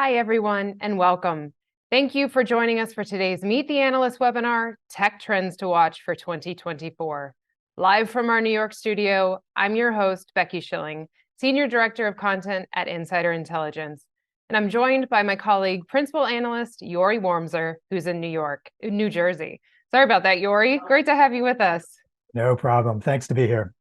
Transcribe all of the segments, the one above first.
Hi, everyone, and welcome. Thank you for joining us for today's Meet the Analyst webinar, Tech Trends to Watch for 2024. Live from our New York studio, I'm your host, Becky Schilling, Senior Director of Content at Insider Intelligence. And I'm joined by my colleague, Principal Analyst Yory Wurmser, who's in New Jersey. Sorry about that, Yory. Great to have you with us. No problem. Thanks to be here.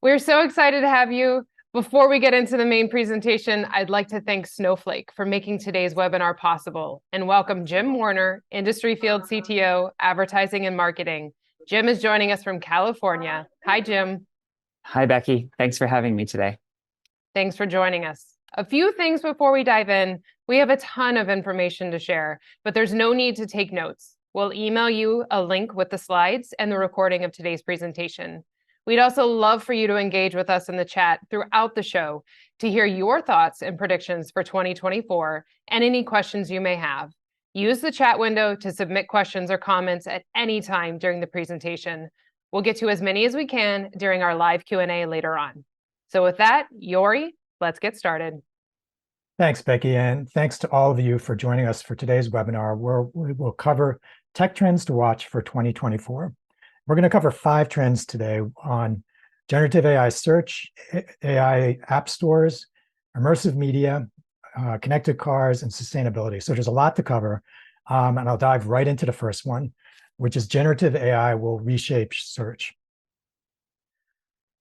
We're so excited to have you. Before we get into the main presentation, I'd like to thank Snowflake for making today's webinar possible and welcome Jim Warner, Industry Field CTO, Advertising and Marketing. Jim is joining us from California. Hi, Jim. Hi, Becky. Thanks for having me today. Thanks for joining us. A few things before we dive in. We have a ton of information to share, but there's no need to take notes. We'll email you a link with the slides and the recording of today's presentation. We'd also love for you to engage with us in the chat throughout the show to hear your thoughts and predictions for 2024 and any questions you may have. Use the chat window to submit questions or comments at any time during the presentation. We'll get to as many as we can during our live Q&A later on. So with that, Yory, let's get started. Thanks, Becky, and thanks to all of you for joining us for today's webinar, where we will cover tech trends to watch for 2024. We're going to cover 5 trends today on generative AI search, AI app stores, immersive media, connected cars, and sustainability. So there's a lot to cover, and I'll dive right into the first one, which is generative AI will reshape search.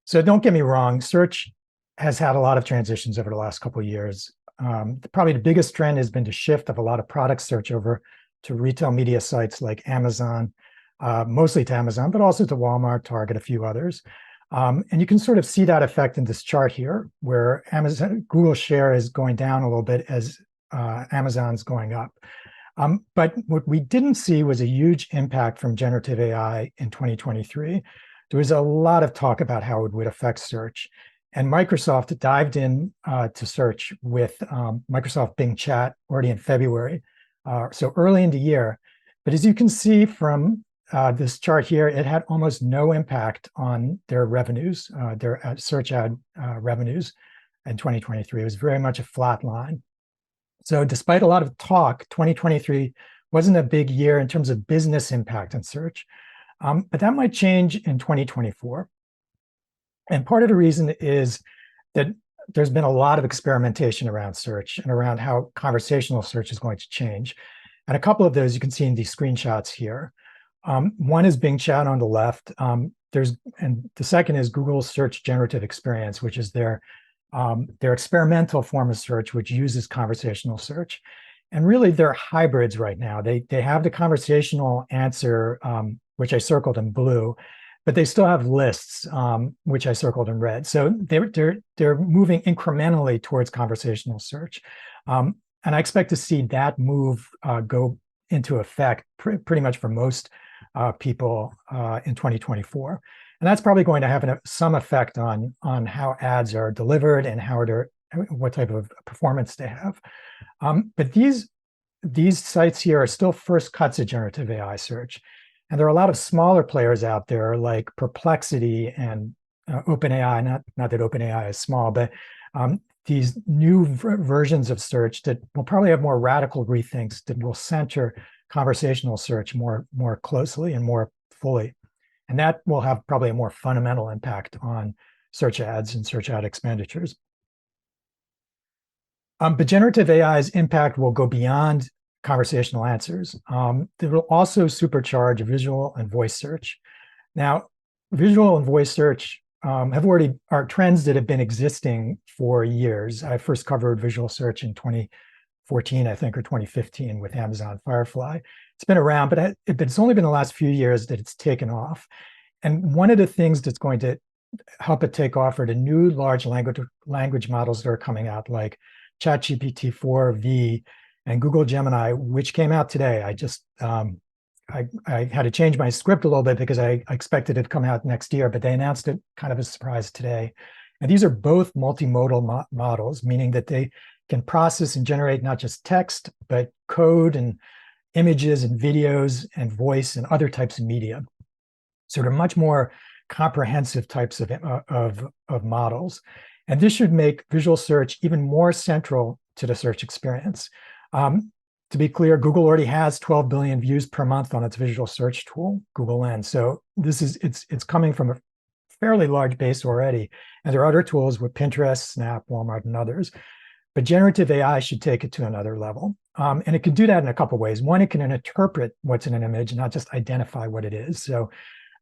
So don't get me wrong, search has had a lot of transitions over the last couple of years. Probably the biggest trend has been the shift of a lot of product search over to retail media sites like Amazon, mostly to Amazon, but also to Walmart, Target, a few others. And you can sort of see that effect in this chart here, where Google's share is going down a little bit as Amazon's going up. But what we didn't see was a huge impact from generative AI in 2023. There was a lot of talk about how it would affect search. And Microsoft dived in to search with Microsoft Bing Chat already in February, so early in the year. But as you can see from this chart here, it had almost no impact on their revenues, their search ad revenues in 2023. It was very much a flat line. So despite a lot of talk, 2023 wasn't a big year in terms of business impact on search, but that might change in 2024. And part of the reason is that there's been a lot of experimentation around search and around how conversational search is going to change. And a couple of those you can see in these screenshots here. One is Bing Chat on the left. And the second is Google's Search Generative Experience, which is their experimental form of search, which uses conversational search. And really, they're hybrids right now. They have the conversational answer, which I circled in blue, but they still have lists, which I circled in red. So they're moving incrementally towards conversational search. And I expect to see that move go into effect pretty much for most people in 2024. And that's probably going to have some effect on how ads are delivered and what type of performance they have. But these sites here are still first cuts at generative AI search. And there are a lot of smaller players out there like Perplexity and OpenAI, not that OpenAI is small, but these new versions of search that will probably have more radical rethinks that will center conversational search more closely and more fully. And that will have probably a more fundamental impact on search ads and search ad expenditures. But generative AI's impact will go beyond conversational answers. It will also supercharge visual and voice search. Now, visual and voice search are trends that have been existing for years. I first covered visual search in 2014, I think, or 2015 with Amazon Firefly. It's been around, but it's only been the last few years that it's taken off. And one of the things that's going to help it take off are the new large language models that are coming out, like ChatGPT-4V and Google Gemini, which came out today. I had to change my script a little bit because I expected it to come out next year, but they announced it kind of a surprise today. And these are both multimodal models, meaning that they can process and generate not just text, but code and images and videos and voice and other types of media. So they're much more comprehensive types of models. And this should make visual search even more central to the search experience. To be clear, Google already has 12 billion views per month on its visual search tool, Google Lens. So it's coming from a fairly large base already. And there are other tools with Pinterest, Snap, Walmart, and others. But generative AI should take it to another level. And it can do that in a couple of ways. One, it can interpret what's in an image, not just identify what it is. So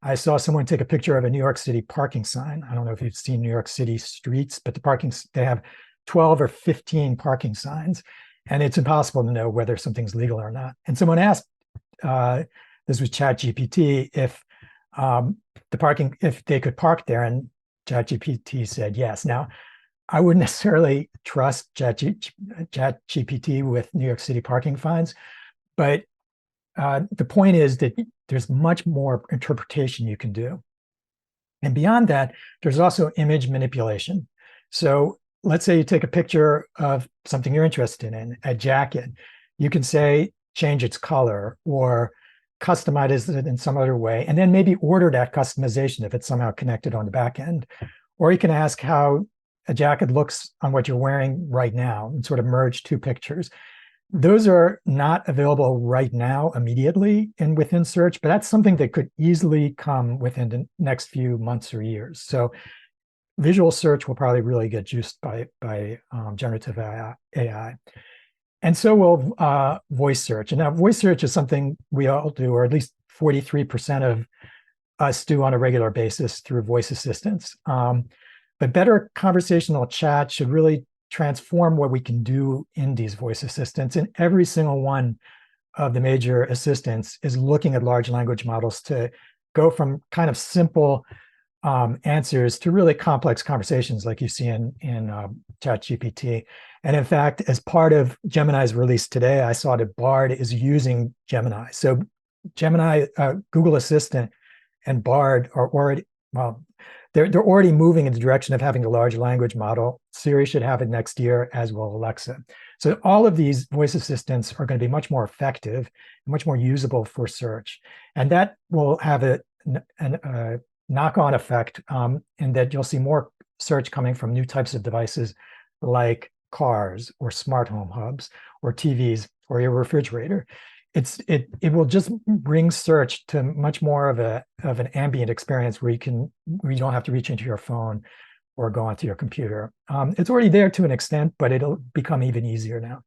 I saw someone take a picture of a New York City parking sign. I don't know if you've seen New York City streets, but they have 12 or 15 parking signs. And it's impossible to know whether something's legal or not. And someone asked, this was ChatGPT, if they could park there, and ChatGPT said yes. Now, I wouldn't necessarily trust ChatGPT with New York City parking fines, but the point is that there's much more interpretation you can do. And beyond that, there's also image manipulation. So let's say you take a picture of something you're interested in, a jacket. You can say, change its color or customize it in some other way, and then maybe order that customization if it's somehow connected on the back end. Or you can ask how a jacket looks on what you're wearing right now and sort of merge two pictures. Those are not available right now immediately within search, but that's something that could easily come within the next few months or years. So visual search will probably really get juiced by generative AI. And so will voice search. And now voice search is something we all do, or at least 43% of us do on a regular basis through voice assistants. But better conversational chat should really transform what we can do in these voice assistants. And every single one of the major assistants is looking at large language models to go from kind of simple answers to really complex conversations like you see in ChatGPT. And in fact, as part of Gemini's release today, I saw that Bard is using Gemini. So Gemini, Google Assistant, and Bard are already, well, they're already moving in the direction of having a large language model. Siri should have it next year, as will Alexa. So all of these voice assistants are going to be much more effective and much more usable for search. And that will have a knock-on effect in that you'll see more search coming from new types of devices like cars or smart home hubs or TVs or your refrigerator. It will just bring search to much more of an ambient experience where you don't have to reach into your phone or go onto your computer. It's already there to an extent, but it'll become even easier now.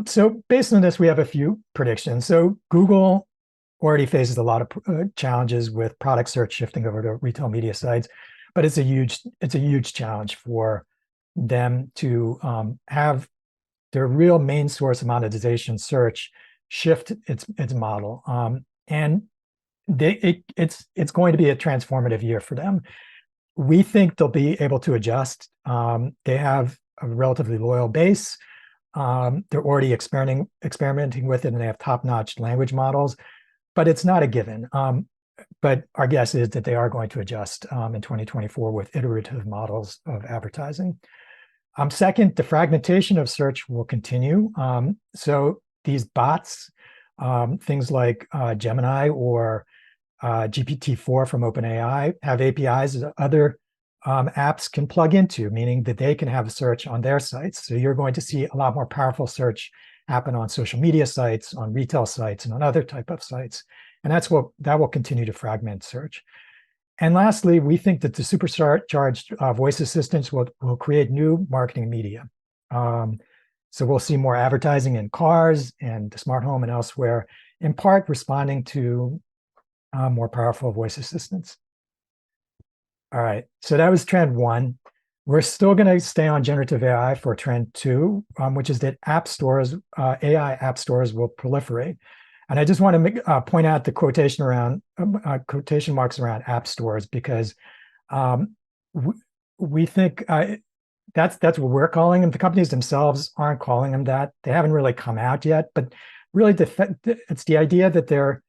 So based on this, we have a few predictions. So Google already faces a lot of challenges with product search shifting over to retail media sites, but it's a huge challenge for them to have their real main source of monetization, search, shift its model. And it's going to be a transformative year for them. We think they'll be able to adjust. They have a relatively loyal base. They're already experimenting with it, and they have top-notch language models, but it's not a given. But our guess is that they are going to adjust in 2024 with iterative models of advertising. Second, the fragmentation of search will continue. So these bots, things like Gemini or GPT-4 from OpenAI, have APIs that other apps can plug into, meaning that they can have a search on their sites. So you're going to see a lot more powerful search happen on social media sites, on retail sites, and on other type of sites. And that will continue to fragment search. And lastly, we think that the supercharged voice assistants will create new marketing media. So we'll see more advertising in cars and the smart home and elsewhere, in part responding to more powerful voice assistants. All right, so that was trend one. We're still going to stay on generative AI for trend two, which is that AI app stores will proliferate. And I just want to point out the quotation marks around app stores, because we think that's what we're calling them. The companies themselves aren't calling them that. They haven't really come out yet, but really it's the idea that they're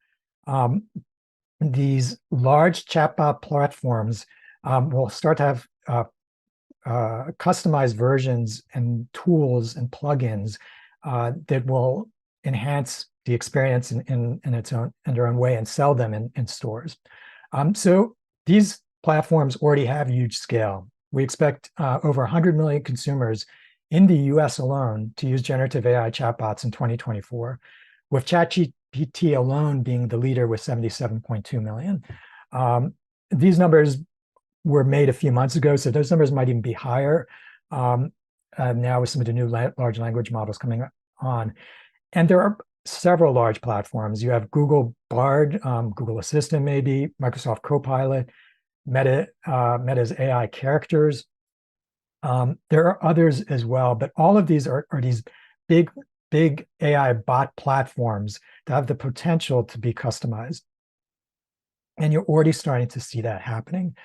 these large chatbot platforms will start to have customized versions and tools and plugins that will enhance the experience in their own way and sell them in stores. So these platforms already have huge scale. We expect over 100 million consumers in the US alone to use generative AI chatbots in 2024, with ChatGPT alone being the leader with 77.2 million. These numbers were made a few months ago, so those numbers might even be higher now with some of the new large language models coming on. And there are several large platforms. You have Google Bard, Google Assistant maybe, Microsoft Copilot, Meta's AI characters. There are others as well, but all of these are these big AI bot platforms that have the potential to be customized. And you're already starting to see that happening.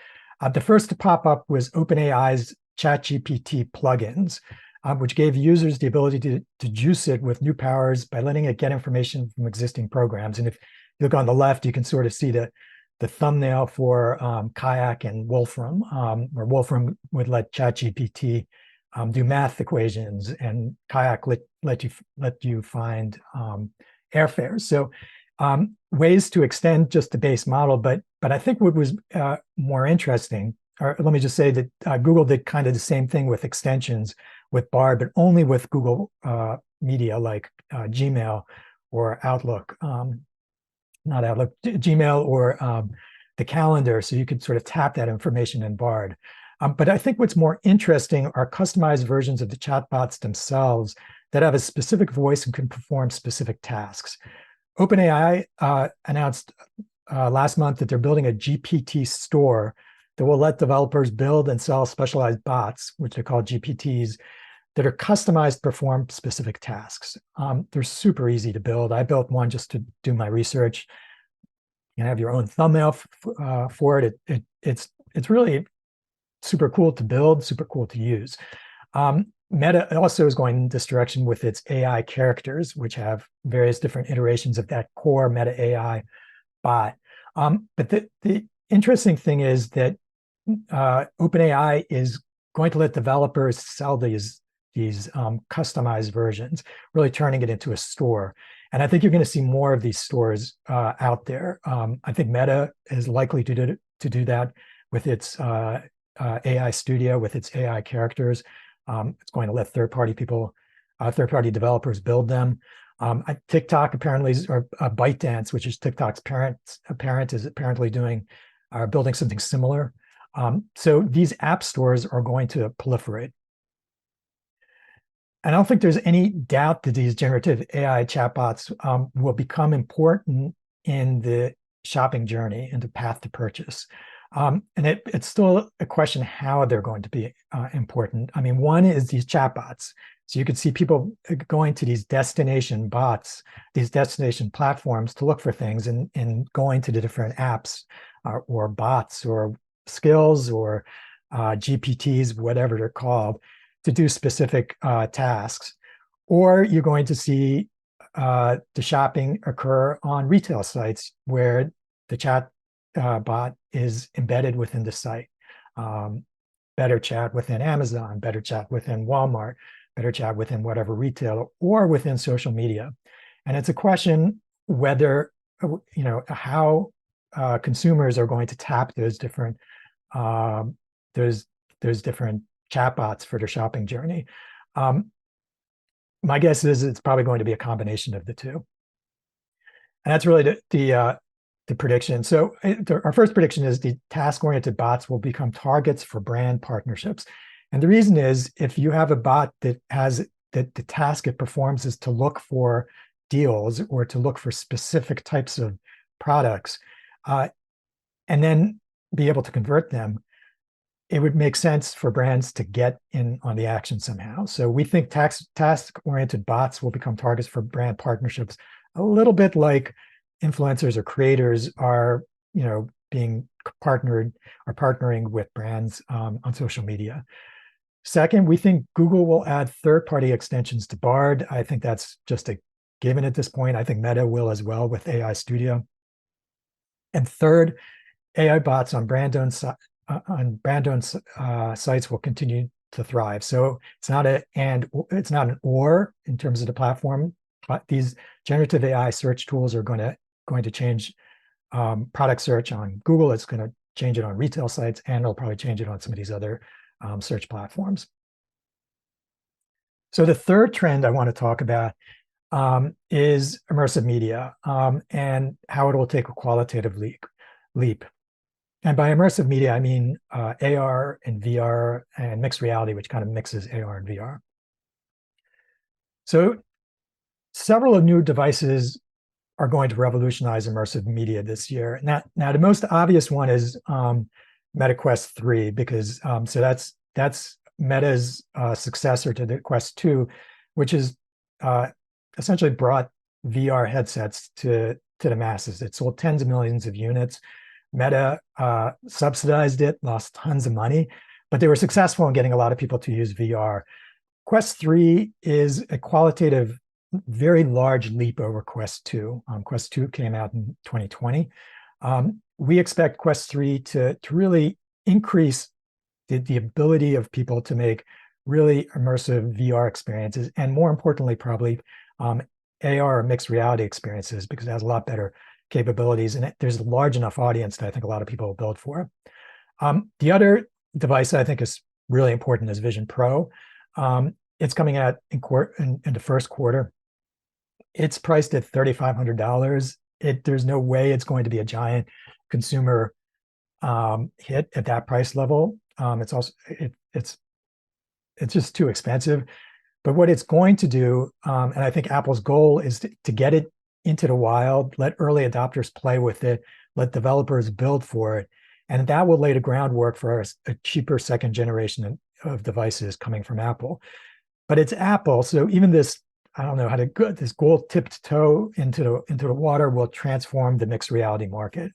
The first to pop up was OpenAI's ChatGPT plugins, which gave users the ability to juice it with new powers by letting it get information from existing programs. And if you look on the left, you can sort of see the thumbnail for Kayak and Wolfram, where Wolfram would let ChatGPT do math equations, and Kayak let you find airfares. So ways to extend just the base model, but I think what was more interesting, or let me just say that Google did kind of the same thing with extensions with Bard, but only with Google Media like Gmail or Outlook, not Outlook, Gmail or the calendar, so you could sort of tap that information in Bard. But I think what's more interesting are customized versions of the chatbots themselves that have a specific voice and can perform specific tasks. OpenAI announced last month that they're building a GPT store that will let developers build and sell specialized bots, which they call GPTs, that are customized to perform specific tasks. They're super easy to build. I built one just to do my research. You can have your own thumbnail for it. It's really super cool to build, super cool to use. Meta also is going in this direction with its AI characters, which have various different iterations of that core Meta AI bot. But the interesting thing is that OpenAI is going to let developers sell these customized versions, really turning it into a store. And I think you're going to see more of these stores out there. I think Meta is likely to do that with its AI Studio, with its AI characters. It's going to let third-party developers build them. TikTok apparently, or ByteDance, which is TikTok's parent is apparently building something similar. So these app stores are going to proliferate. I don't think there's any doubt that these generative AI chatbots will become important in the shopping journey and the path to purchase. And it's still a question how they're going to be important. I mean, one is these chatbots. So you could see people going to these destination bots, these destination platforms to look for things, and going to the different apps or bots or skills or GPTs, whatever they're called, to do specific tasks. Or you're going to see the shopping occur on retail sites where the chat bot is embedded within the site. Better chat within Amazon, better chat within Walmart, better chat within whatever retailer, or within social media. And it's a question whether, how consumers are going to tap those different chatbots for their shopping journey. My guess is it's probably going to be a combination of the two. And that's really the prediction. So our first prediction is the task-oriented bots will become targets for brand partnerships. And the reason is, if you have a bot that the task it performs is to look for deals or to look for specific types of products, and then be able to convert them, it would make sense for brands to get in on the action somehow. So we think task-oriented bots will become targets for brand partnerships, a little bit like influencers or creators are, being partnering with brands on social media. Second, we think Google will add third-party extensions to Bard. I think that's just a given at this point. I think Meta will as well with AI Studio. And third, AI bots on brand-owned sites will continue to thrive. So it's not an or in terms of the platform, but these generative AI search tools are going to change product search on Google. It's going to change it on retail sites, and it'll probably change it on some of these other search platforms. So the third trend I want to talk about is immersive media and how it will take a qualitative leap. And by immersive media, I mean AR and VR and mixed reality, which kind of mixes AR and VR. So several of new devices are going to revolutionize immersive media this year. Now the most obvious one is Meta Quest 3, because so that's Meta's successor to the Quest 2, which is essentially brought VR headsets to the masses. It sold tens of millions of units. Meta subsidized it, lost tons of money, but they were successful in getting a lot of people to use VR. Quest 3 is a qualitative, very large leap over Quest 2. Quest 2 came out in 2020. We expect Quest 3 to really increase the ability of people to make really immersive VR experiences, and more importantly, probably AR or mixed reality experiences, because it has a lot better capabilities, and there's a large enough audience that I think a lot of people will build for. The other device that I think is really important is Vision Pro. It's coming out in the first quarter. It's priced at $3,500. There's no way it's going to be a giant consumer hit at that price level. It's just too expensive. But what it's going to do, and I think Apple's goal is to get it into the wild, let early adopters play with it, let developers build for it, and that will lay the groundwork for a cheaper second generation of devices coming from Apple. But it's Apple, so even this, I don't know how to go, this gold tipped toe into the water will transform the mixed reality market.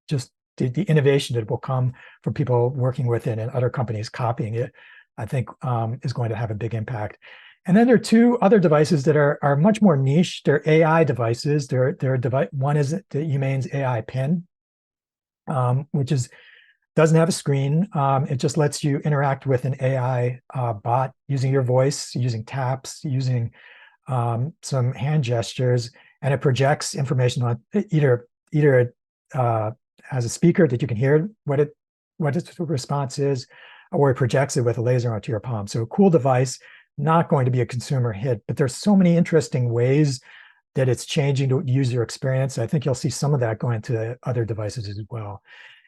Just the innovation that will come from people working with it and other companies copying it, I think is going to have a big impact. And then there are two other devices that are much more niche. They're AI devices. One is the Humane's AI Pin, which doesn't have a screen. It just lets you interact with an AI bot using your voice, using taps, using some hand gestures, and it projects information on either as a speaker that you can hear what its response is, or it projects it with a laser onto your palm. So a cool device, not going to be a consumer hit, but there's so many interesting ways that it's changing the user experience. I think you'll see some of that going to other devices as well.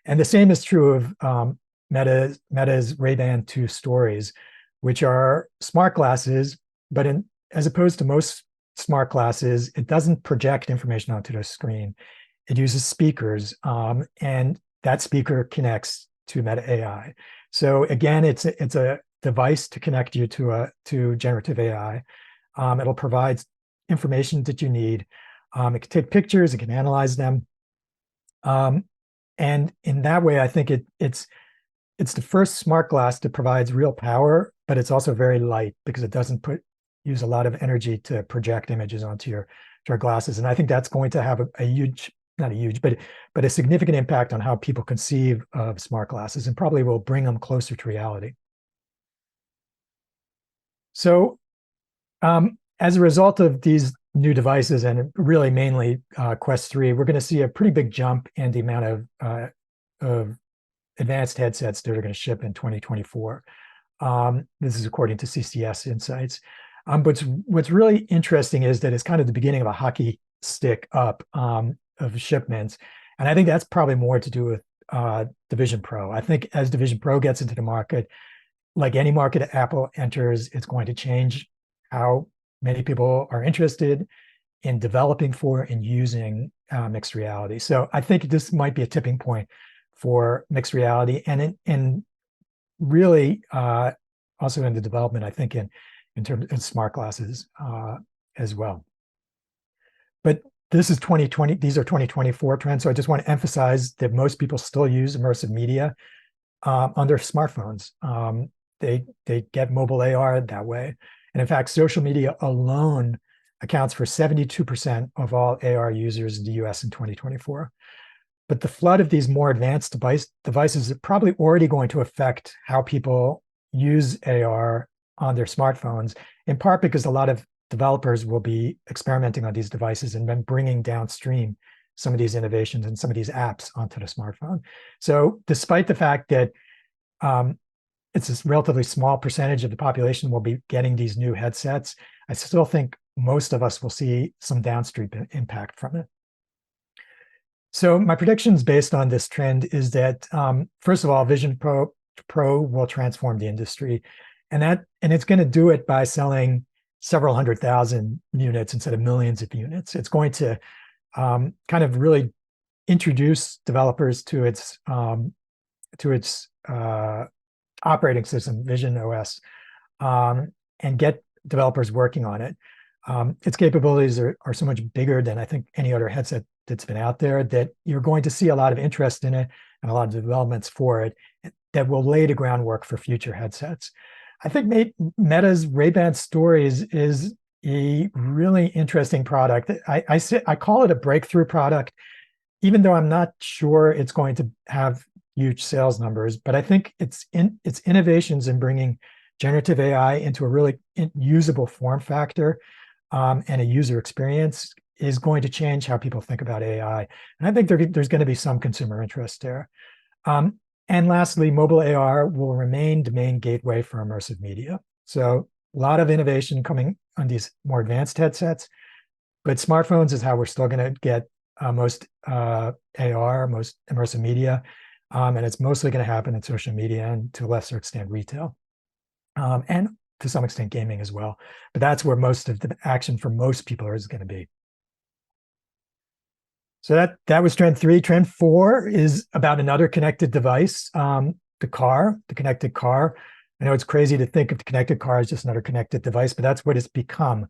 And the same is true of Meta's Ray-Ban 2 Stories, which are smart glasses, but as opposed to most smart glasses, it doesn't project information onto the screen. It uses speakers, and that speaker connects to Meta AI. So again, it's a device to connect you to generative AI. It'll provide information that you need. It can take pictures, it can analyze them. And in that way, I think it's the first smart glass that provides real power, but it's also very light because it doesn't use a lot of energy to project images onto your glasses. And I think that's going to have but a significant impact on how people conceive of smart glasses, and probably will bring them closer to reality. So as a result of these new devices, and really mainly Quest 3, we're going to see a pretty big jump in the amount of advanced headsets that are going to ship in 2024. This is according to CCS Insights. But what's really interesting is that it's kind of the beginning of a hockey stick up of shipments. And I think that's probably more to do with the Vision Pro. I think as the Vision Pro gets into the market, like any market Apple enters, it's going to change how many people are interested in developing for and using mixed reality. So I think this might be a tipping point for mixed reality, and really also in the development, I think in terms of smart glasses as well. But this is 2020, these are 2024 trends. So I just want to emphasize that most people still use immersive media on their smartphones. They get mobile AR that way. And in fact, social media alone accounts for 72% of all AR users in the US in 2024. But the flood of these more advanced devices is probably already going to affect how people use AR on their smartphones, in part because a lot of developers will be experimenting on these devices and then bringing downstream some of these innovations and some of these apps onto the smartphone. So despite the fact that it's a relatively small percentage of the population will be getting these new headsets. I still think most of us will see some downstream impact from it. So my predictions based on this trend is that, first of all, Vision Pro will transform the industry, and it's going to do it by selling several 100,000 units instead of millions of units. It's going to kind of really introduce developers to its operating system, Vision OS, and get developers working on it. Its capabilities are so much bigger than I think any other headset that's been out there, that you're going to see a lot of interest in it and a lot of developments for it that will lay the groundwork for future headsets. I think Meta's Ray-Ban Stories is a really interesting product. I call it a breakthrough product, even though I'm not sure it's going to have huge sales numbers. But I think its innovations in bringing generative AI into a really usable form factor and a user experience is going to change how people think about AI. And I think there's going to be some consumer interest there. And lastly, mobile AR will remain the main gateway for immersive media. So a lot of innovation coming on these more advanced headsets, but smartphones is how we're still going to get most AR, most immersive media. And it's mostly going to happen in social media and to a lesser extent retail. And to some extent gaming as well. But that's where most of the action for most people is going to be. So that was trend 3. Trend 4 is about another connected device, the connected car. I know it's crazy to think of the connected car as just another connected device, but that's what it's become.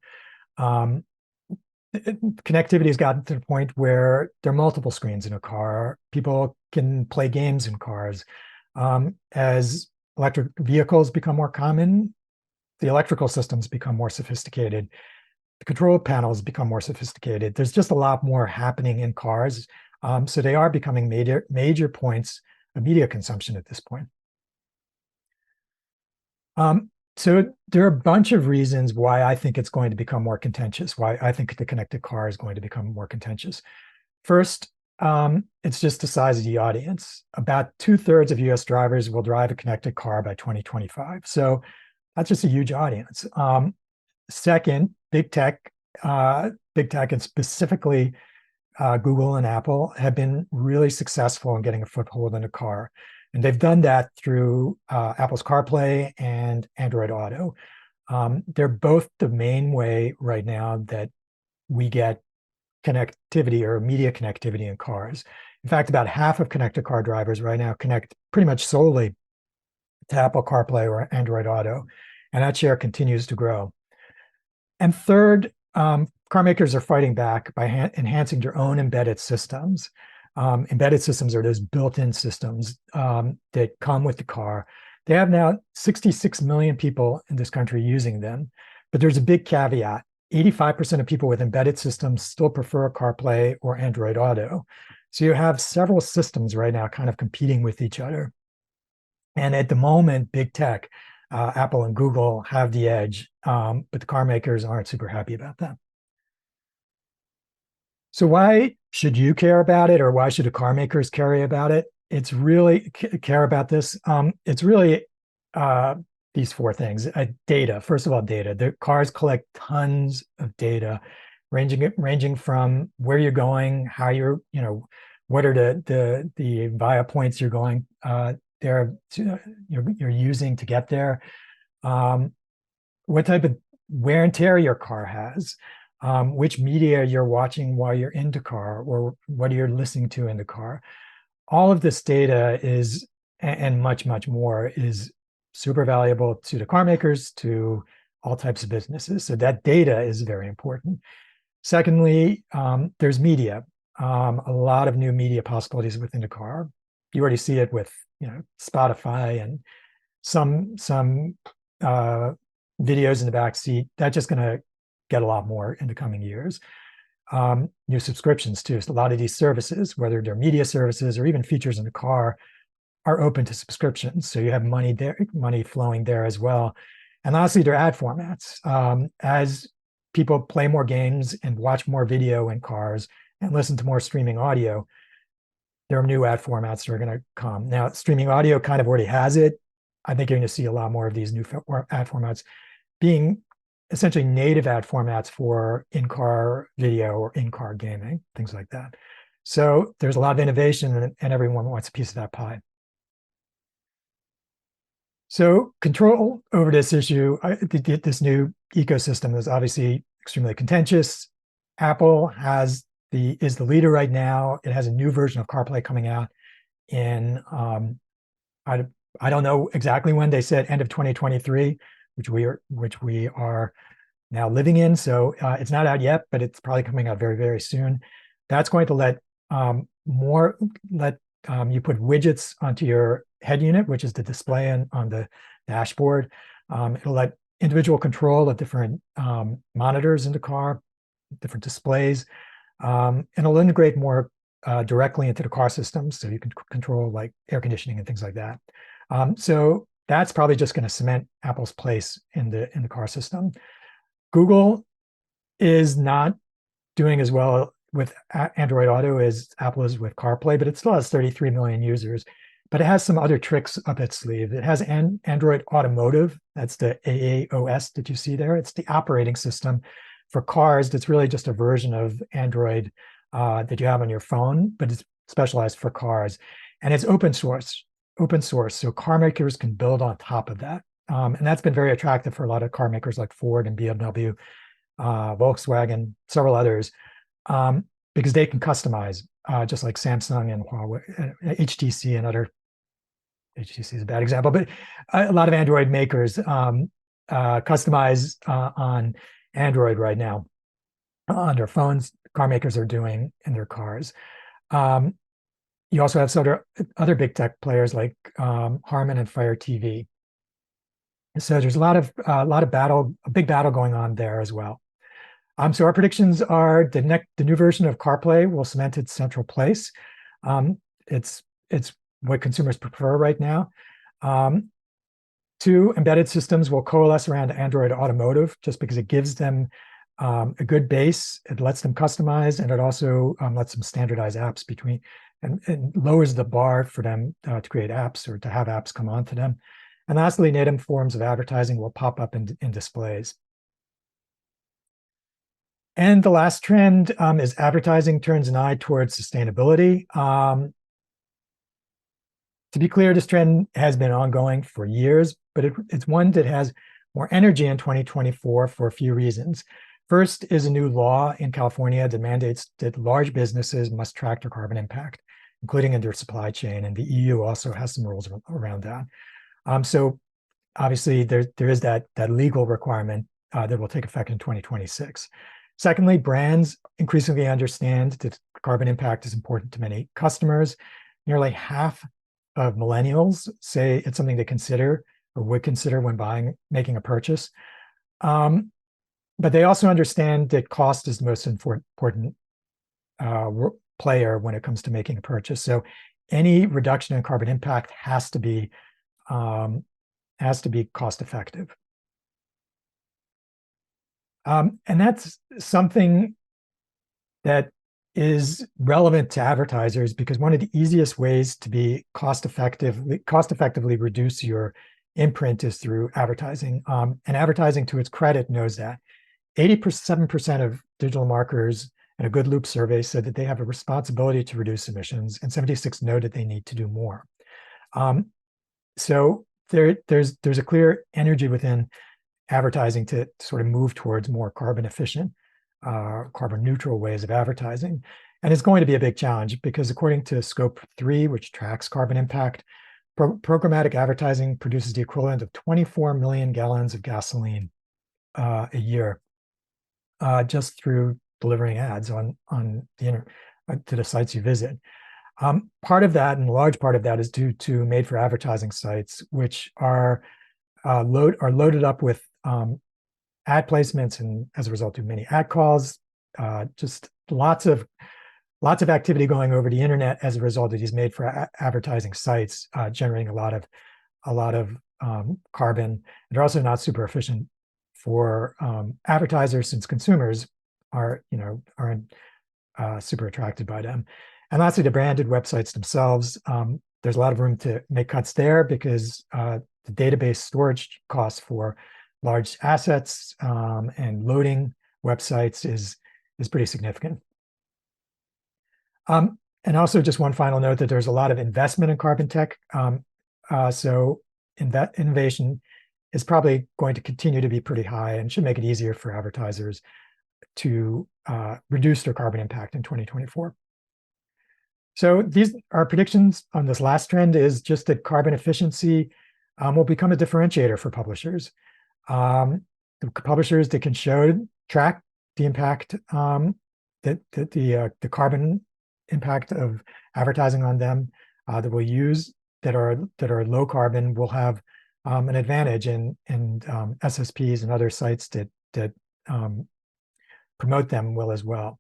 Connectivity has gotten to the point where there are multiple screens in a car. People can play games in cars. As electric vehicles become more common, the electrical systems become more sophisticated. The control panels become more sophisticated. There's just a lot more happening in cars. So they are becoming major points of media consumption at this point. So there are a bunch of reasons why I think it's going to become more contentious, why I think the connected car is going to become more contentious. First, it's just the size of the audience. About 2/3 of US drivers will drive a connected car by 2025. So that's just a huge audience. Second, big tech and specifically Google and Apple have been really successful in getting a foothold in a car. And they've done that through Apple's CarPlay and Android Auto. They're both the main way right now that we get connectivity or media connectivity in cars. In fact, about half of connected car drivers right now connect pretty much solely to Apple CarPlay or Android Auto. And that share continues to grow. And third, car makers are fighting back by enhancing their own embedded systems. Embedded systems are those built-in systems that come with the car. They have now 66 million people in this country using them, but there's a big caveat. 85% of people with embedded systems still prefer CarPlay or Android Auto. So you have several systems right now kind of competing with each other. And at the moment, big tech, Apple and Google have the edge, but the car makers aren't super happy about that. So why should you care about it, or why should the car makers care about it? It's really care about this. It's really these 4 things. Data. First of all, data. The cars collect tons of data, ranging from where you're going, how you're, what are the via points you're going there, you're using to get there, what type of wear and tear your car has, which media you're watching while you're in the car, or what you're listening to in the car. All of this data is, and much, much more, is super valuable to the car makers, to all types of businesses. So that data is very important. Secondly, there's media. A lot of new media possibilities within the car. You already see it with Spotify and some videos in the back seat. That's just going to get a lot more in the coming years. New subscriptions too. So a lot of these services, whether they're media services or even features in the car, are open to subscriptions. So you have money there, money flowing there as well. And lastly, there are ad formats. As people play more games and watch more video in cars and listen to more streaming audio, there are new ad formats that are going to come. Now, streaming audio kind of already has it. I think you're going to see a lot more of these new ad formats being essentially native ad formats for in-car video or in-car gaming, things like that. So there's a lot of innovation, and everyone wants a piece of that pie. So control over this issue, this new ecosystem is obviously extremely contentious. Apple is the leader right now. It has a new version of CarPlay coming out in I don't know exactly when. They said end of 2023, which we are now living in. So it's not out yet, but it's probably coming out very, very soon. That's going to let you put widgets onto your head unit, which is the display on the dashboard. It'll let individual control of different monitors in the car, different displays, and it'll integrate more directly into the car system, so you can control like air conditioning and things like that. So that's probably just going to cement Apple's place in the car system. Google is not doing as well with Android Auto as Apple is with CarPlay, but it still has 33 million users. But it has some other tricks up its sleeve. It has Android Automotive. That's the AAOS that you see there. It's the operating system for cars. That's really just a version of Android that you have on your phone, but it's specialized for cars. And it's open source. So car makers can build on top of that. And that's been very attractive for a lot of car makers like Ford and BMW, Volkswagen, several others, because they can customize, just like Samsung and Huawei, HTC and other. HTC is a bad example, but a lot of Android makers customize on Android right now on their phones. Car makers are doing in their cars. You also have other big tech players like Harman and Fire TV. So there's a big battle going on there as well. So our predictions are the new version of CarPlay will cement its central place. It's what consumers prefer right now. 2, embedded systems will coalesce around Android Automotive just because it gives them a good base. It lets them customize, and it also lets them standardize apps and lowers the bar for them to create apps or to have apps come onto them. And lastly, native forms of advertising will pop up in displays. And the last trend is advertising turns an eye towards sustainability. To be clear, this trend has been ongoing for years, but it's one that has more energy in 2024 for a few reasons. First is a new law in California that mandates that large businesses must track their carbon impact, including in their supply chain, and the EU also has some rules around that. So obviously there is that legal requirement that will take effect in 2026. Secondly, brands increasingly understand that carbon impact is important to many customers. Nearly half of millennials say it's something they consider or would consider when making a purchase. But they also understand that cost is the most important player when it comes to making a purchase. So any reduction in carbon impact has to be cost effective. And that's something that is relevant to advertisers, because one of the easiest ways to be cost effectively reduce your imprint is through advertising. And advertising, to its credit, knows that. 87% of digital marketers in a Good Loop survey said that they have a responsibility to reduce emissions, and 76 know that they need to do more. So there's a clear energy within advertising to sort of move towards more carbon efficient, carbon neutral ways of advertising. And it's going to be a big challenge because according to Scope 3, which tracks carbon impact, programmatic advertising produces the equivalent of 24 million gallons of gasoline a year just through delivering ads on the internet to the sites you visit. Part of that, and a large part of that, is due to made-for-advertising sites, which are loaded up with ad placements, and as a result, do many ad calls. Just lots of activity going over the internet as a result of these made-for-advertising sites, generating a lot of carbon. They're also not super efficient for advertisers, since consumers aren't super attracted by them. And lastly, the branded websites themselves. There's a lot of room to make cuts there because the database storage costs for large assets and loading websites is pretty significant. And also just one final note that there's a lot of investment in carbon tech. So innovation is probably going to continue to be pretty high and should make it easier for advertisers to reduce their carbon impact in 2024. So these are predictions on this last trend is just that carbon efficiency will become a differentiator for publishers. The publishers that can track the impact, the carbon impact of advertising on them that will use that are low carbon will have an advantage, and SSPs and other sites that promote them will as well.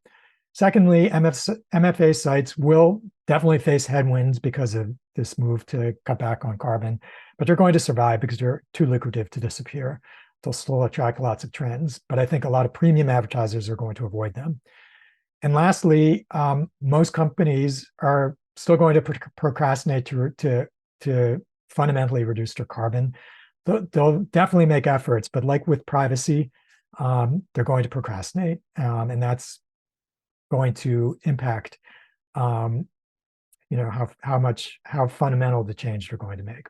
Secondly, MFA sites will definitely face headwinds because of this move to cut back on carbon, but they're going to survive because they're too lucrative to disappear. They'll still attract lots of trends, but I think a lot of premium advertisers are going to avoid them. And lastly, most companies are still going to procrastinate to fundamentally reduce their carbon. They'll definitely make efforts, but like with privacy, they're going to procrastinate, and that's going to impact, how fundamental the change they're going to make.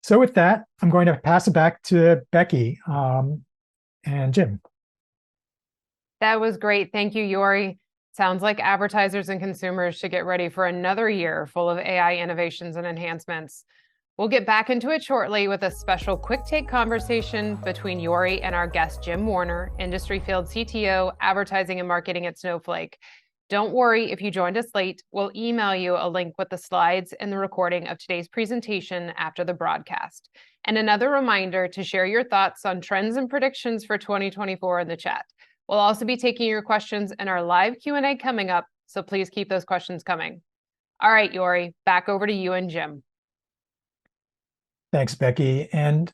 So with that, I'm going to pass it back to Becky and Jim. That was great. Thank you, Yory. Sounds like advertisers and consumers should get ready for another year full of AI innovations and enhancements. We'll get back into it shortly with a special quick take conversation between Yory and our guest, Jim Warner, Industry Field CTO, Advertising and Marketing at Snowflake. Don't worry if you joined us late. We'll email you a link with the slides and the recording of today's presentation after the broadcast. And another reminder to share your thoughts on trends and predictions for 2024 in the chat. We'll also be taking your questions in our live Q&A coming up, so please keep those questions coming. All right, Yory, back over to you and Jim. Thanks, Becky. And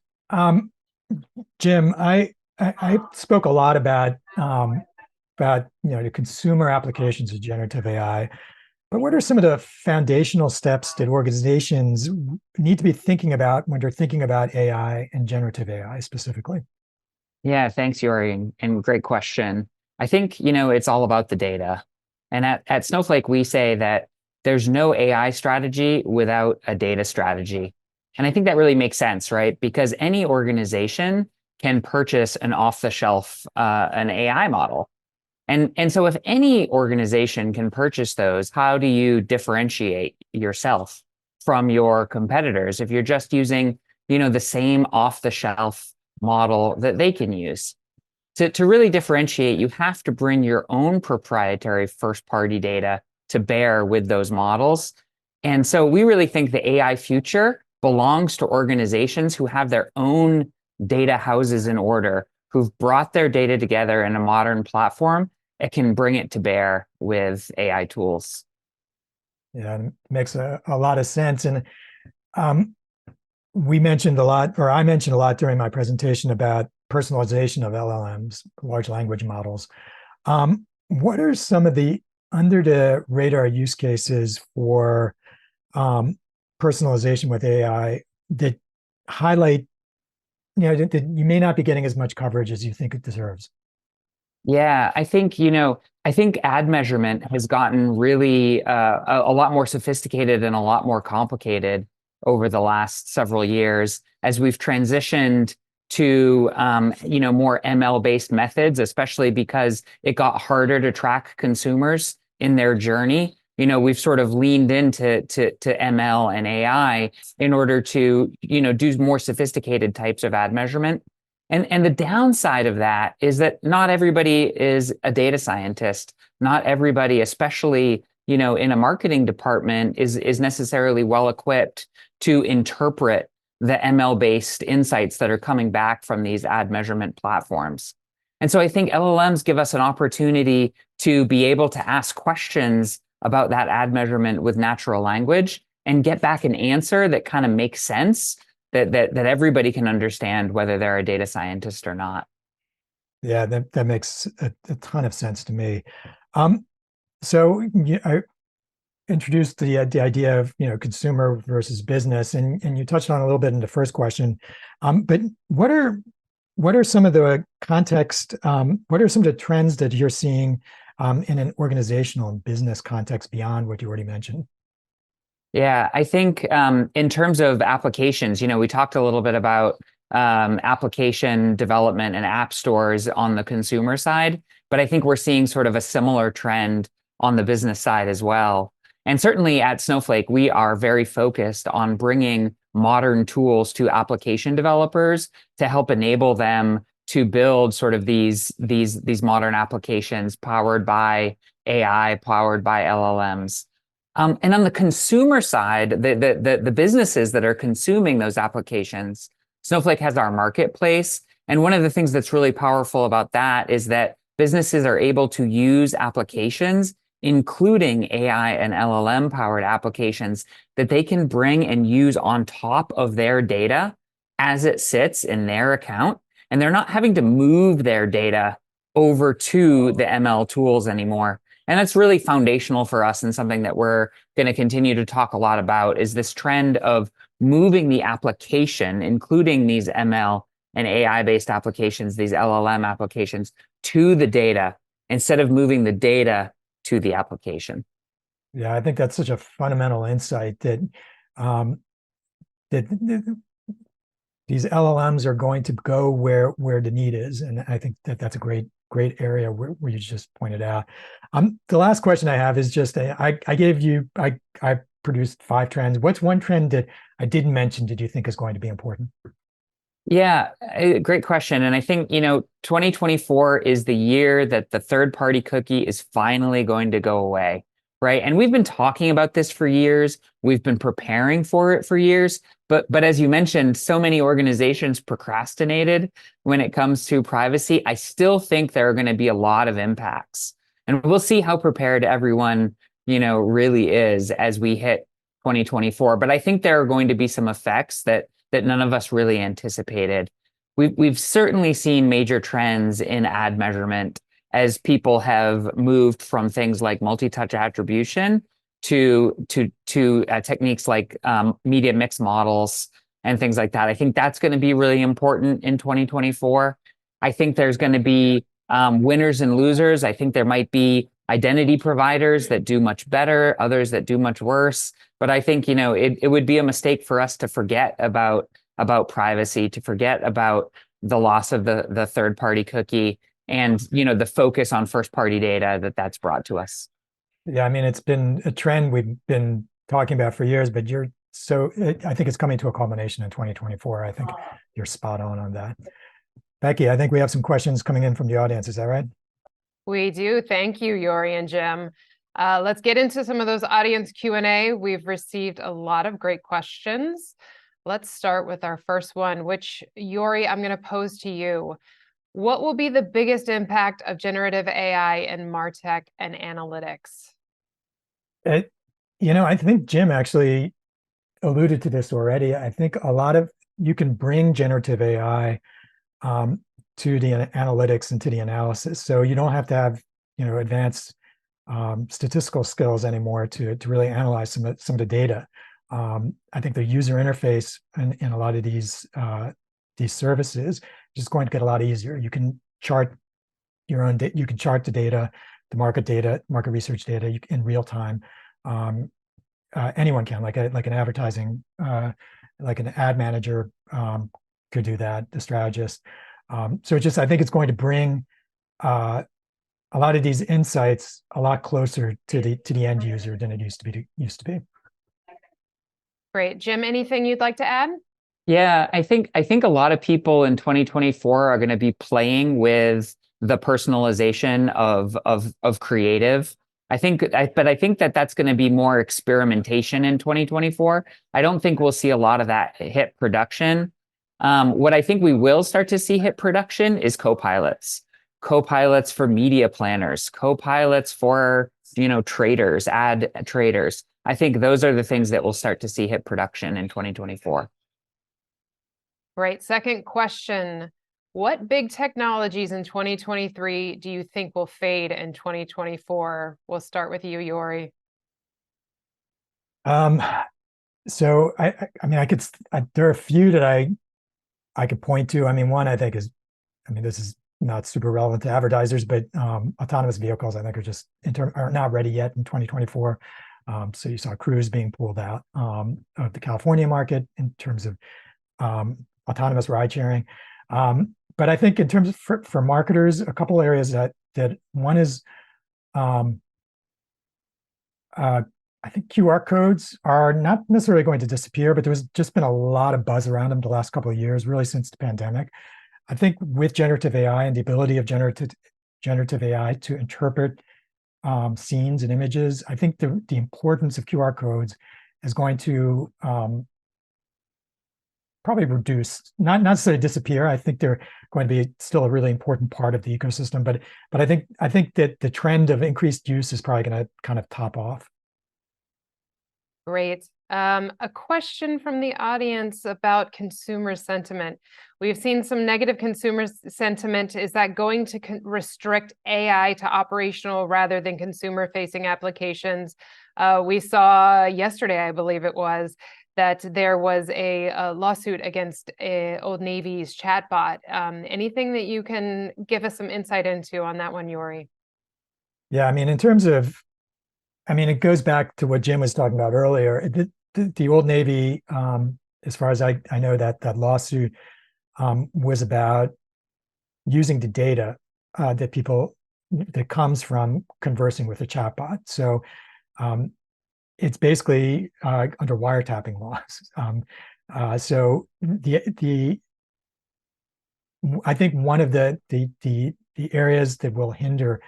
Jim, I spoke a lot about the consumer applications of generative AI, but what are some of the foundational steps that organizations need to be thinking about when they're thinking about AI and generative AI specifically? Yeah, thanks, Yory, and great question. I think, it's all about the data. And at Snowflake, we say that there's no AI strategy without a data strategy. And I think that really makes sense, right? Because any organization can purchase an off-the-shelf an AI model. And so if any organization can purchase those, how do you differentiate yourself from your competitors if you're just using, the same off-the-shelf model that they can use? To really differentiate, you have to bring your own proprietary first-party data to bear with those models. And so we really think the AI future belongs to organizations who have their own data houses in order, who've brought their data together in a modern platform and can bring it to bear with AI tools. Yeah, it makes a lot of sense. And we mentioned a lot, or I mentioned a lot during my presentation about personalization of LLMs, large language models. What are some of the under the radar use cases for personalization with AI that highlight, that you may not be getting as much coverage as you think it deserves? Yeah, I think ad measurement has gotten really a lot more sophisticated and a lot more complicated over the last several years as we've transitioned to more ML-based methods, especially because it got harder to track consumers in their journey. We've sort of leaned into ML and AI in order to do more sophisticated types of ad measurement. And the downside of that is that not everybody is a data scientist. Not everybody, especially in a marketing department, is necessarily well equipped to interpret the ML-based insights that are coming back from these ad measurement platforms. And so I think LLMs give us an opportunity to be able to ask questions about that ad measurement with natural language and get back an answer that kind of makes sense, that everybody can understand, whether they're a data scientist or not. Yeah, that makes a ton of sense to me. So introduced the idea of consumer versus business, and you touched on a little bit in the first question. But what are some of the context? What are some of the trends that you're seeing in an organizational and business context beyond what you already mentioned? Yeah, I think in terms of applications, we talked a little bit about application development and app stores on the consumer side, but I think we're seeing sort of a similar trend on the business side as well. And certainly at Snowflake, we are very focused on bringing modern tools to application developers to help enable them to build sort of these modern applications powered by AI, powered by LLMs. And on the consumer side, the businesses that are consuming those applications, Snowflake has our marketplace. And one of the things that's really powerful about that is that businesses are able to use applications, including AI and LLM powered applications, that they can bring and use on top of their data as it sits in their account. And they're not having to move their data over to the ML tools anymore. And that's really foundational for us, and something that we're going to continue to talk a lot about is this trend of moving the application, including these ML and AI-based applications, these LLM applications, to the data instead of moving the data to the application. Yeah, I think that's such a fundamental insight that that these LLMs are going to go where the need is, and I think that's a great area where you just pointed out. The last question I have is just I produced 5 trends. What's one trend that I didn't mention that you think is going to be important? Yeah, great question. And I think, 2024 is the year that the third-party cookie is finally going to go away, right? And we've been talking about this for years. We've been preparing for it for years. But as you mentioned, so many organizations procrastinated when it comes to privacy. I still think there are going to be a lot of impacts. And we'll see how prepared everyone, really is as we hit 2024. But I think there are going to be some effects that none of us really anticipated. We've certainly seen major trends in ad measurement as people have moved from things like multi-touch attribution to techniques like media mix models and things like that. I think that's going to be really important in 2024. I think there's going to be winners and losers. I think there might be identity providers that do much better, others that do much worse. But I think, it would be a mistake for us to forget about privacy, to forget about the loss of the third-party cookie and, the focus on first-party data that's brought to us. Yeah, I mean, it's been a trend we've been talking about for years, but I think it's coming to a culmination in 2024. I think you're spot on that. Becky, I think we have some questions coming in from the audience. Is that right? We do. Thank you, Yory and Jim. Let's get into some of those audience Q&A. We've received a lot of great questions. Let's start with our first one, which, Yory, I'm going to pose to you. What will be the biggest impact of generative AI in MarTech and analytics? I think Jim actually alluded to this already. I think you can bring generative AI to the analytics and to the analysis. So you don't have to have, advanced statistical skills anymore to really analyze some of the data. I think the user interface in a lot of these services is just going to get a lot easier. You can chart your own data. You can chart the data, the market research data in real time. Anyone can, like an advertising, like an ad manager could do that. The strategist. So I think it's going to bring a lot of these insights a lot closer to the end user than it used to be. Great. Jim, anything you'd like to add? Yeah, I think a lot of people in 2024 are going to be playing with the personalization of creative. I think that's going to be more experimentation in 2024. I don't think we'll see a lot of that hit production. What I think we will start to see hit production is co-pilots for media planners, co-pilots for, traders, ad traders. I think those are the things that we'll start to see hit production in 2024. Great. Second question. What big technologies in 2023 do you think will fade in 2024? We'll start with you, Yory. Um, so mean, there are a few that I could point to. I mean, one I think is, I mean, this is not super relevant to advertisers, but autonomous vehicles, I think, are not ready yet in 2024. So you saw Cruise being pulled out of the California market in terms of autonomous ride sharing. But I think in terms of for marketers, a couple areas that one is I think QR codes are not necessarily going to disappear, but there's just been a lot of buzz around them the last couple of years, really since the pandemic. I think with generative AI and the ability of generative AI to interpret scenes and images, I think the importance of QR codes is going to probably reduce, not necessarily disappear. I think they're going to be still a really important part of the ecosystem, but I think that the trend of increased use is probably going to kind of top off. Great. A question from the audience about consumer sentiment. We've seen some negative consumer sentiment. Is that going to restrict AI to operational rather than consumer-facing applications? We saw yesterday, I believe it was, that there was a lawsuit against Old Navy's chatbot. Anything that you can give us some insight into on that one, Yory? Yeah, I mean, in terms of, I mean, it goes back to what Jim was talking about earlier. The Old Navy, as far as I know, that lawsuit was about using the data that comes from conversing with a chatbot. So it's basically under wiretapping laws. So I think one of the areas that will hinder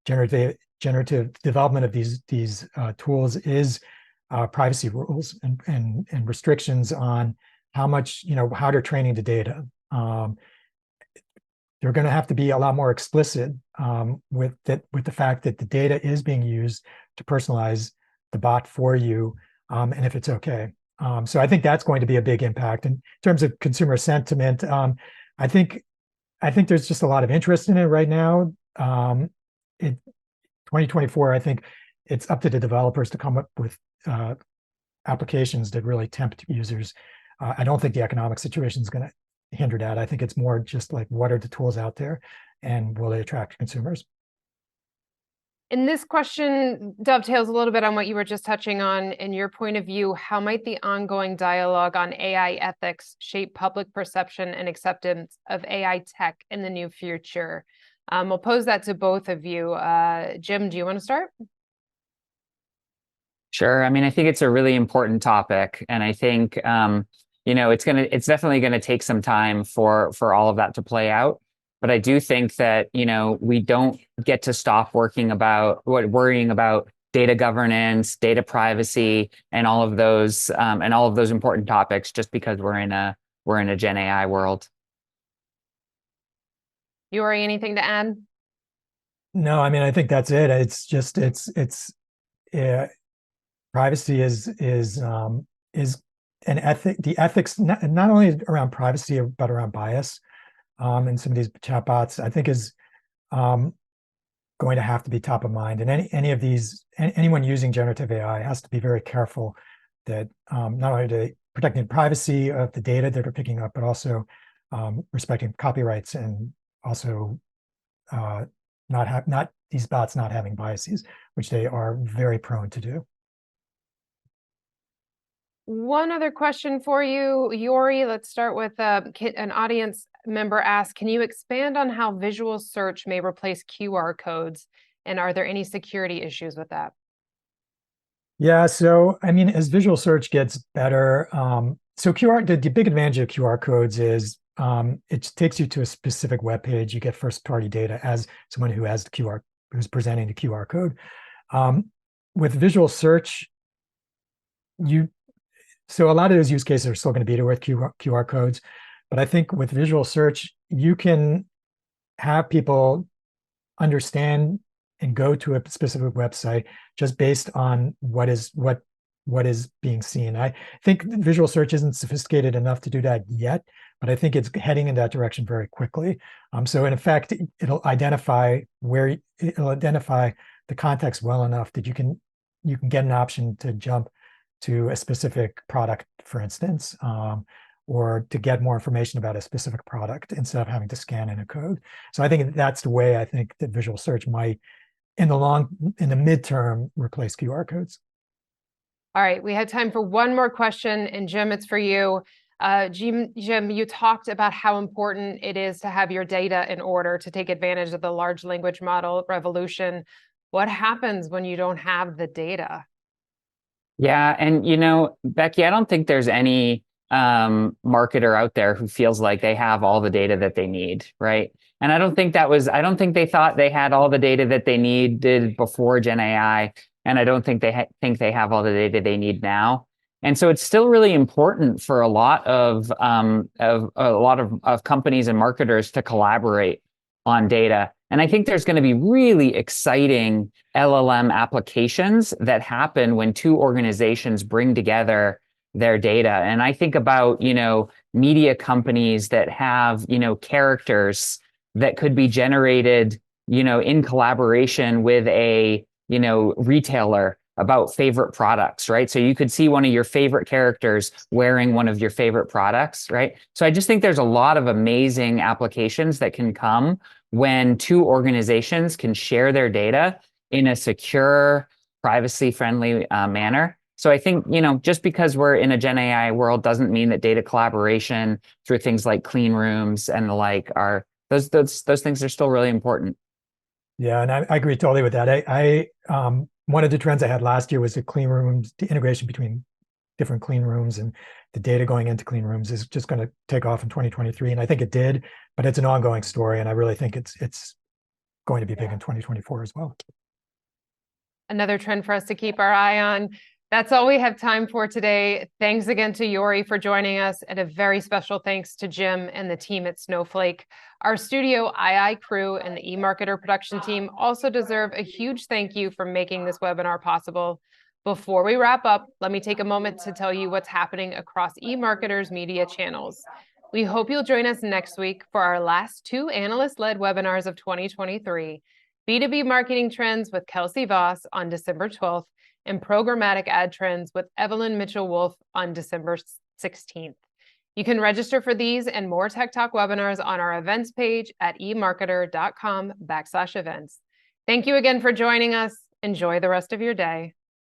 generative development of these tools is privacy rules and restrictions on how much, how they're training the data. They're going to have to be a lot more explicit with the fact that the data is being used to personalize the bot for you, and if it's okay. So I think that's going to be a big impact in terms of consumer sentiment. I think there's just a lot of interest in it right now. 2024, I think it's up to the developers to come up with applications that really tempt users. I don't think the economic situation is going to hinder that. I think it's more just like, what are the tools out there and will they attract consumers? And this question dovetails a little bit on what you were just touching on. In your point of view, how might the ongoing dialogue on AI ethics shape public perception and acceptance of AI tech in the near future? We'll pose that to both of you. Jim, do you want to start? Sure. I mean, I think it's a really important topic, and I think it's definitely gonna take some time for all of that to play out. But I do think that we don't get to stop worrying about data governance, data privacy, and all of those important topics just because we're in a Gen AI world. Yory, anything to add? No, I mean, I think that's it. It's just privacy is an ethic. The ethics not only around privacy but around bias. And some of these chatbots, I think, is going to have to be top of mind. And anyone using generative AI has to be very careful that not only to protecting privacy of the data that they're picking up, but also respecting copyrights and also not these bots not having biases, which they are very prone to do. One other question for you, Yory. Let's start with an audience member asked, can you expand on how visual search may replace QR codes? And are there any security issues with that? Yeah, so I mean, as visual search gets better, so the big advantage of QR codes is it takes you to a specific web page. You get first-party data as someone who has who's presenting the QR code. With visual search, so a lot of those use cases are still going to be there with QR codes, but I think with visual search, you can have people understand and go to a specific website just based on what is being seen. I think visual search isn't sophisticated enough to do that yet, but I think it's heading in that direction very quickly. So in effect, it'll identify the context well enough that you can get an option to jump to a specific product, for instance, or to get more information about a specific product instead of having to scan in a code. So I think that's the way I think that visual search might, in the midterm, replace QR codes. All right, we have time for one more question, and Jim, it's for you. Jim, you talked about how important it is to have your data in order to take advantage of the large language model revolution. What happens when you don't have the data? Yeah, and Becky, I don't think there's any marketer out there who feels like they have all the data that they need, right? And I don't think they thought they had all the data that they needed before Gen AI, and I don't think they have all the data they need now. And so it's still really important for a lot of companies and marketers to collaborate on data. And I think there's going to be really exciting LLM applications that happen when two organizations bring together their data. And I think about, media companies that have, characters that could be generated, in collaboration with a, retailer about favorite products, right? So you could see one of your favorite characters wearing one of your favorite products, right? So I just think there's a lot of amazing applications that can come when two organizations can share their data in a secure, privacy-friendly manner. So I think, just because we're in a Gen AI world doesn't mean that data collaboration through things like clean rooms and the like are, those things are still really important. Yeah, and I agree totally with that. I one of the trends I had last year was the clean rooms, the integration between different clean rooms, and the data going into clean rooms is just going to take off in 2023. And I think it did, but it's an ongoing story. And I really think it's going to be big in 2024 as well. Another trend for us to keep our eye on. That's all we have time for today. Thanks again to Yory for joining us, and a very special thanks to Jim and the team at Snowflake. Our Studio II crew and the eMarketer production team also deserve a huge thank you for making this webinar possible. Before we wrap up, let me take a moment to tell you what's happening across eMarketer's media channels. We hope you'll join us next week for our last 2 analyst-led webinars of 2023, B2B Marketing Trends with Kelsey Voss on December 12th, and Programmatic Ad Trends with Evelyn Mitchell-Wolf on December 16th. You can register for these and more Tech Talk webinars on our events page at emarketer.com/events. Thank you again for joining us. Enjoy the rest of your day.